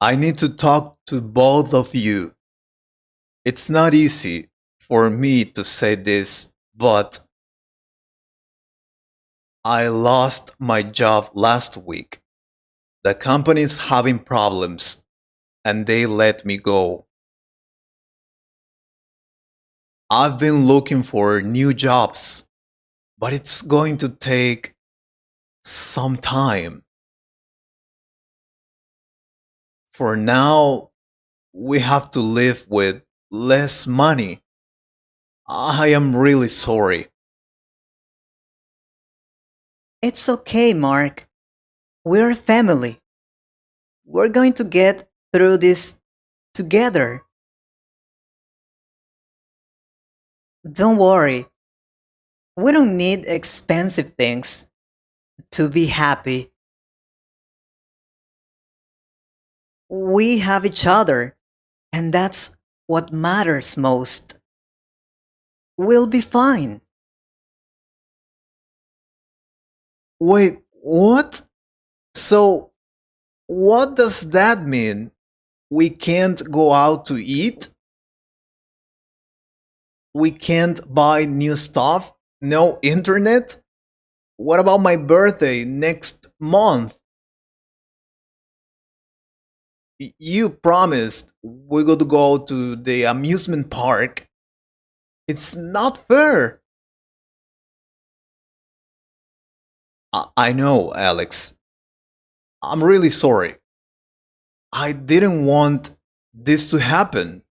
I need to talk to both of you. It's not easy for me to say this, but I lost my job last week. The company's having problems and they let me go. I've been looking for new jobs, but it's going to take some time. For now, we have to live with less money. I am really sorry. It's okay, Mark. We're a family. We're going to get through this together. Don't worry. We don't need expensive things to be happy. We have each other, and that's what matters most. We'll be fine. Wait, what? So, what does that mean? We can't go out to eat? We can't buy new stuff? No internet? What about my birthday next month? You promised we're going to go to the amusement park. It's not fair. I know, Alex. I'm really sorry. I didn't want this to happen.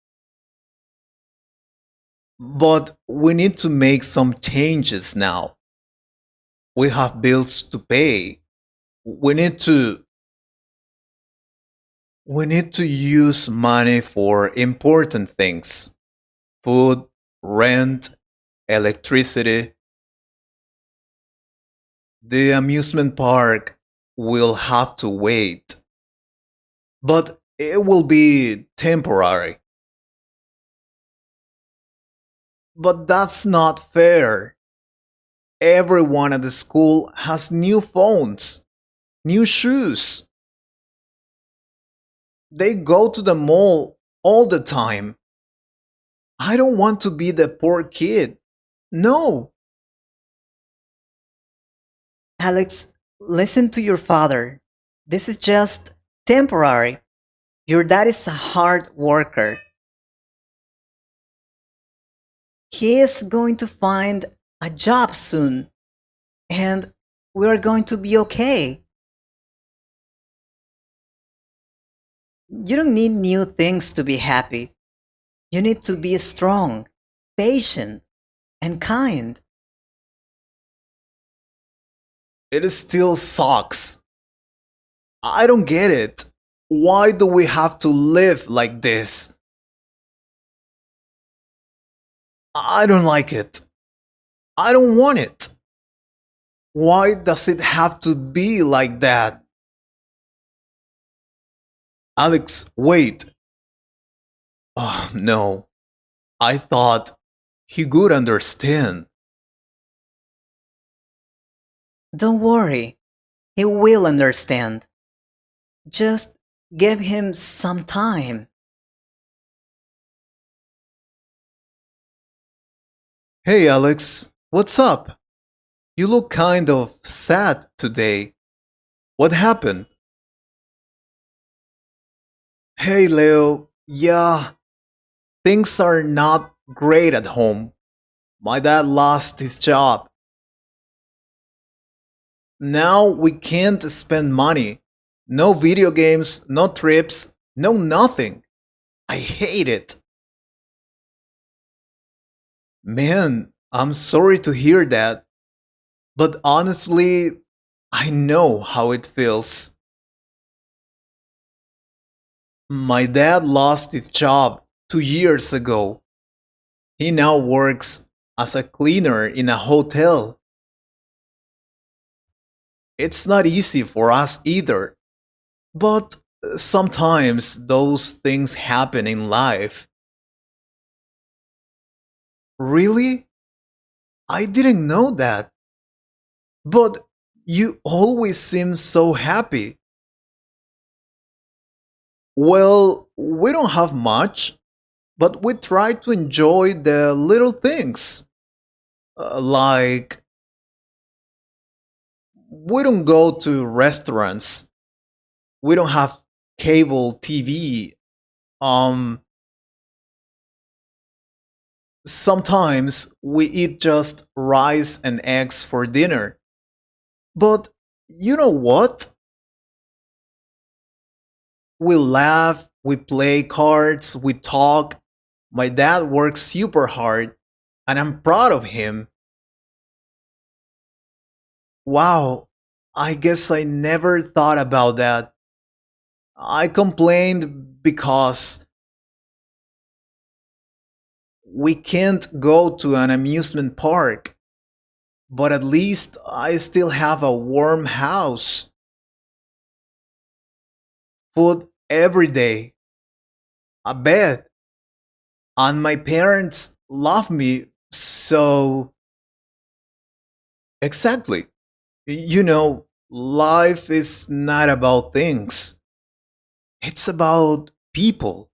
But we need to make some changes now. We have bills to pay. We need to we need to use money for important things. Food, rent, electricity. The amusement park will have to wait, but it will be temporary. But that's not fair. Everyone at the school has new phones, new shoes. They go to the mall all the time. I don't want to be the poor kid. No. Alex, listen to your father. This is just temporary. Your dad is a hard worker. He is going to find a job soon, and we're going to be okay. You don't need new things to be happy. You need to be strong, patient, and kind. It still sucks. I don't get it. Why do we have to live like this? I don't like it. I don't want it. Why does it have to be like that? Alex, wait. Oh, no. I thought he would understand. Don't worry, he will understand. Just give him some time. Hey, Alex, what's up? You look kind of sad today. What happened? Hey, Leo. Yeah, things are not great at home. My dad lost his job. Now we can't spend money. No video games, no trips, no nothing. I hate it. Man, I'm sorry to hear that. But honestly, I know how it feels. My dad lost his job 2 years ago. He now works as a cleaner in a hotel. It's not easy for us either, but sometimes those things happen in life. Really? I didn't know that. But you always seem so happy. Well, we don't have much, but we try to enjoy the little things. Like, we don't go to restaurants, we don't have cable TV. Um, Sometimes we eat just rice and eggs for dinner. But you know what? We laugh, we play cards, we talk. My dad works super hard, and I'm proud of him. Wow, I guess I never thought about that. I complained because we can't go to an amusement park, but at least I still have a warm house, food every day, a bed, and my parents love me so. Exactly. You know, life is not about things, it's about people.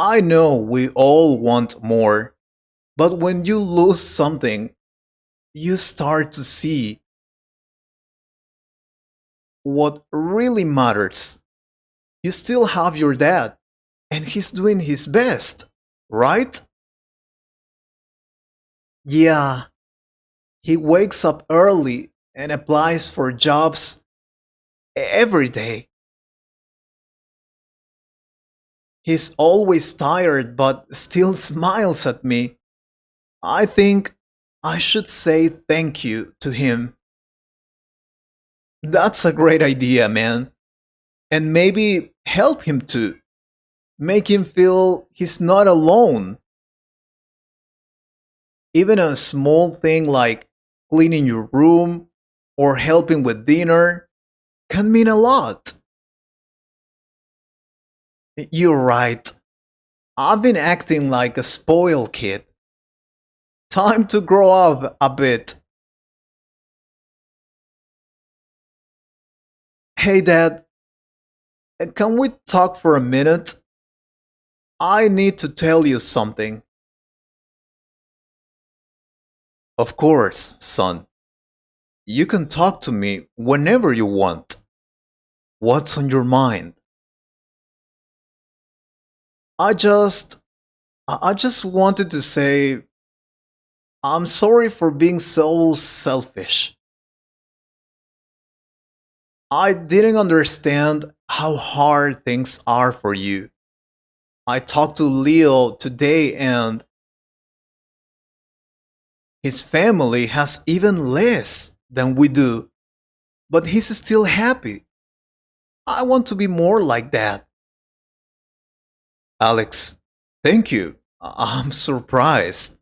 I know we all want more, but when you lose something, you start to see what really matters. You still have your dad, and he's doing his best, right? Yeah, he wakes up early and applies for jobs every day. He's always tired but still smiles at me. I think I should say thank you to him. That's a great idea, man. And maybe help him too. Make him feel he's not alone. Even a small thing like cleaning your room or helping with dinner can mean a lot. You're right. I've been acting like a spoiled kid. Time to grow up a bit. Hey, Dad, can we talk for a minute? I need to tell you something. Of course, son. You can talk to me whenever you want. What's on your mind? I just I just wanted to say I'm sorry for being so selfish. I didn't understand how hard things are for you. I talked to Leo today and his family has even less than we do, but he's still happy. I want to be more like that. Alex, thank you. I'm surprised.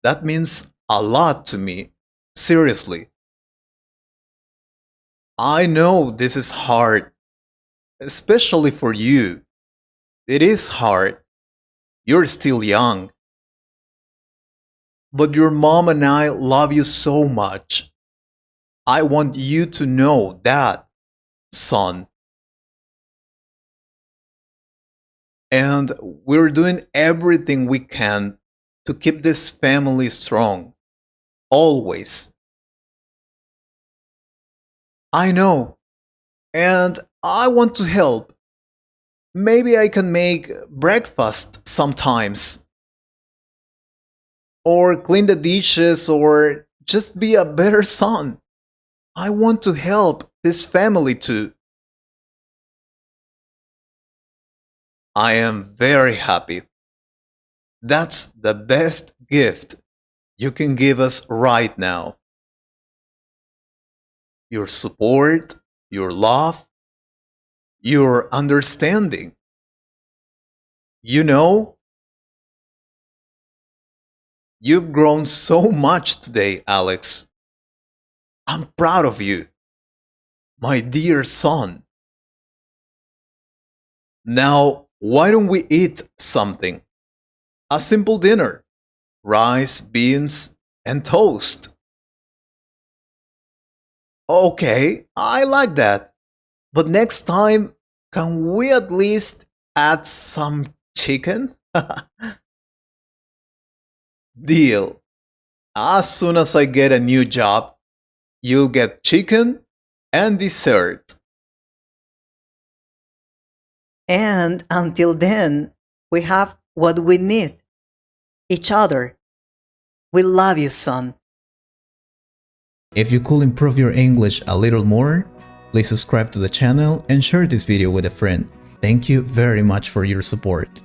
That means a lot to me. Seriously. I know this is hard, especially for you. It is hard. You're still young. But your mom and I love you so much. I want you to know that, son. And we're doing everything we can to keep this family strong. Always. I know. And I want to help. Maybe I can make breakfast sometimes, or clean the dishes, or just be a better son. I want to help this family too. I am very happy. That's the best gift you can give us right now. Your support, your love, your understanding. You know, you've grown so much today, Alex. I'm proud of you, my dear son. Now, why don't we eat something? A simple dinner: rice, beans, and toast. Okay, I like that. But next time, can we at least add some chicken? Deal. As soon as I get a new job, you'll get chicken and dessert. And until then, we have what we need each other. We love you, son. If you could improve your English a little more, please subscribe to the channel and share this video with a friend. Thank you very much for your support.